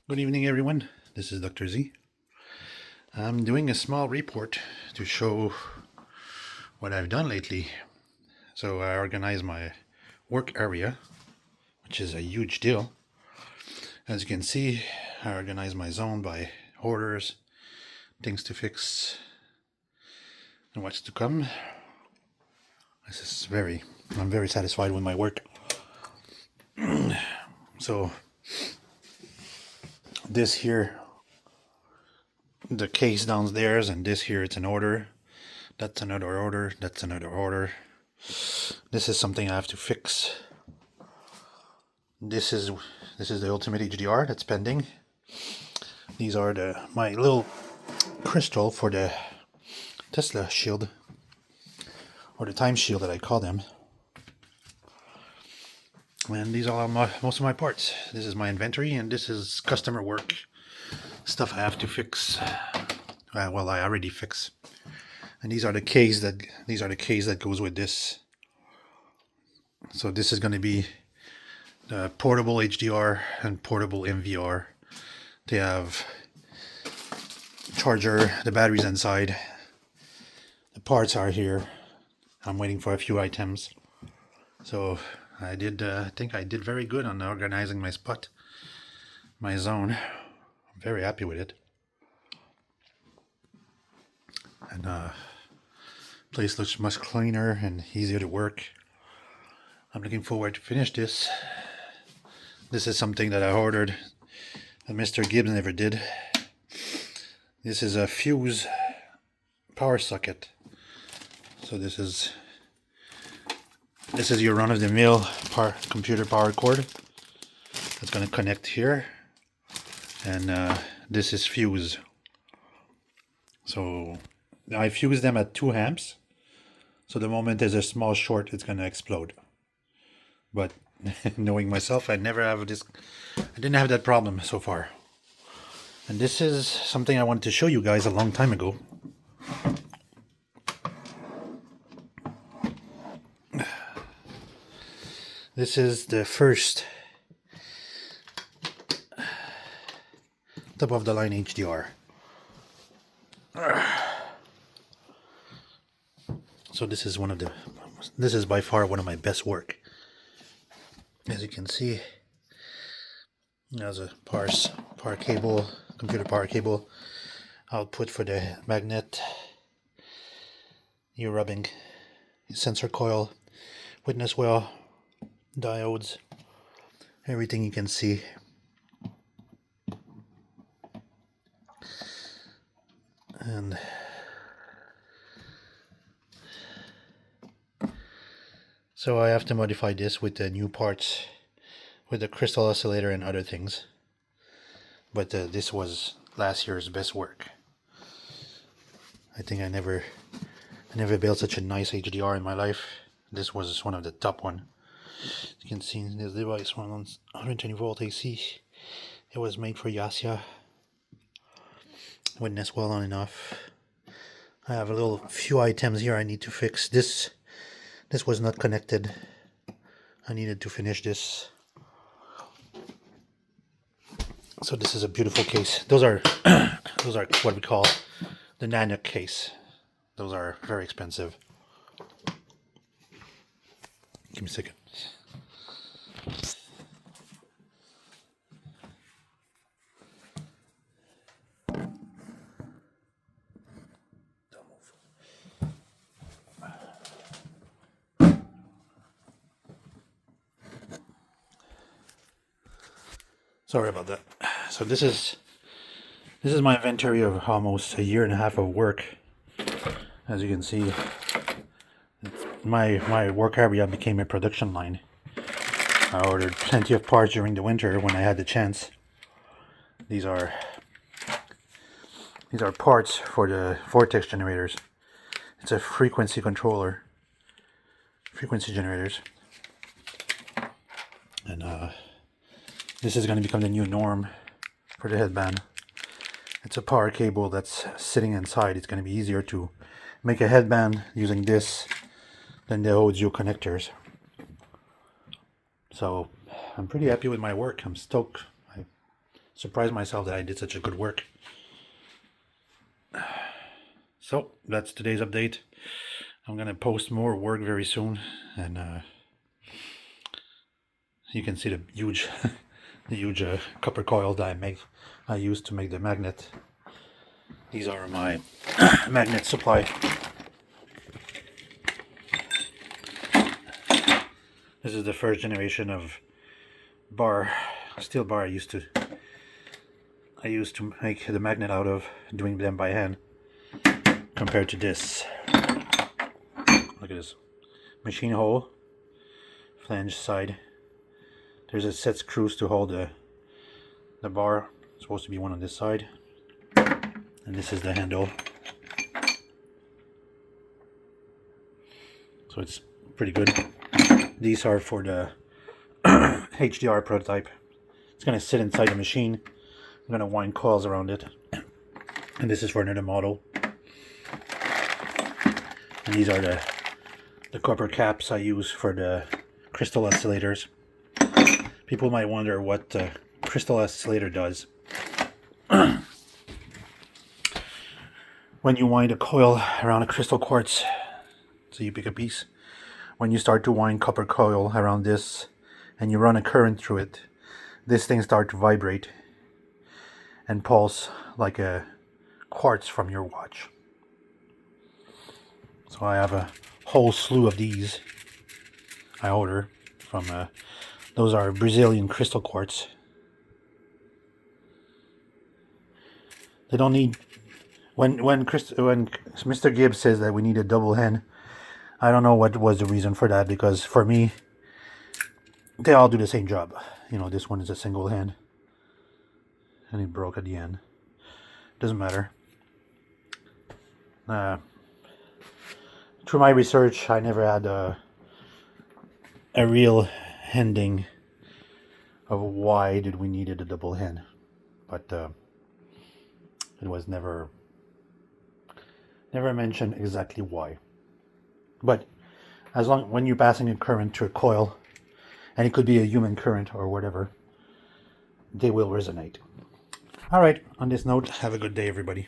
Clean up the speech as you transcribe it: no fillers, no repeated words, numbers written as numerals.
Good evening, everyone. This is Dr. Z. I'm doing a small report to show what I've done lately. So I organized my work area, which is a huge deal. As you can see, I organized my zone by orders, things to fix, and what's to come. I'm very satisfied with my work. So this here, the case downstairs, and this here, it's an order. That's another order. That's another order. This is something I have to fix. This is the Ultimate HDR that's pending. These are my little crystal for the Tesla shield, or the time shield that I call them. And these are most of my parts. This is my inventory, and this is customer work stuff I have to fix. Well, I already fix. And these are the case that goes with this. So this is going to be the portable HDR and portable MVR. They have charger, the batteries inside. The parts are here. I'm waiting for a few items. So I think I did very good on organizing my spot, my zone. I'm very happy with it. And place looks much cleaner and easier to work. I'm looking forward to finish this. This is something that I ordered that Mr. Gibbs never did. This is a fuse power socket. So this is your run-of-the-mill computer power cord that's going to connect here, and this is fuse. So I fuse them at 2 amps. So the moment there's a small short, it's going to explode. But knowing myself, I didn't have that problem so far. And this is something I wanted to show you guys a long time ago. This is the first top of the line HDR. So this is by far one of my best work. As you can see, there's a power cable, computer power cable, output for the magnet, ear rubbing, sensor coil, witness well, diodes, everything you can see. And so I have to modify this with the new parts, with the crystal oscillator and other things. But this was last year's best work. I think I never built such a nice HDR in my life. This was one of the top one. You can see this device runs 120 volt AC. It was made for Yasia. Witness well on enough. I have a few items here I need to fix. This was not connected. I needed to finish this. So this is a beautiful case. Those are what we call the Nano case. Those are very expensive. Give me a second. Sorry about that. So this is my inventory of almost a year and a half of work. As you can see, my work area became a production line. I ordered plenty of parts during the winter when I had the chance. These are parts for the vortex generators. It's a frequency controller, frequency generators, and this is going to become the new norm for the headband. It's a power cable that's sitting inside. It's going to be easier to make a headband using this than the audio connectors. So I'm pretty happy with my work. I'm stoked. I surprised myself that I did such a good work. So that's today's update. I'm gonna post more work very soon, and you can see the huge, the huge copper coil that I used to make the magnet. These are my magnet supply. This is the first generation of steel bar I used to make the magnet out of, doing them by hand, compared to this. Look at this. Machine hole, flange side. There's a set screws to hold the bar. It's supposed to be one on this side. And this is the handle. So it's pretty good. These are for the HDR prototype. It's going to sit inside the machine. I'm going to wind coils around it. And this is for another model. And these are the copper caps I use for the crystal oscillators. People might wonder what the crystal oscillator does. When you wind a coil around a crystal quartz, so you pick a piece, when you start to wind copper coil around this and you run a current through it, this thing starts to vibrate and pulse like a quartz from your watch. So I have a whole slew of these I order from those are Brazilian crystal quartz. They don't need, when Mr. Gibbs says that we need a double hand, I don't know what was the reason for that, because for me they all do the same job. You know, this one is a single hand and it broke at the end. Doesn't matter. Through my research, I never had a real ending of why did we needed a double hand, but it was never mentioned exactly why. But as long when you're passing a current to a coil, and it could be a human current or whatever, they will resonate. All right. On this note, have a good day, everybody.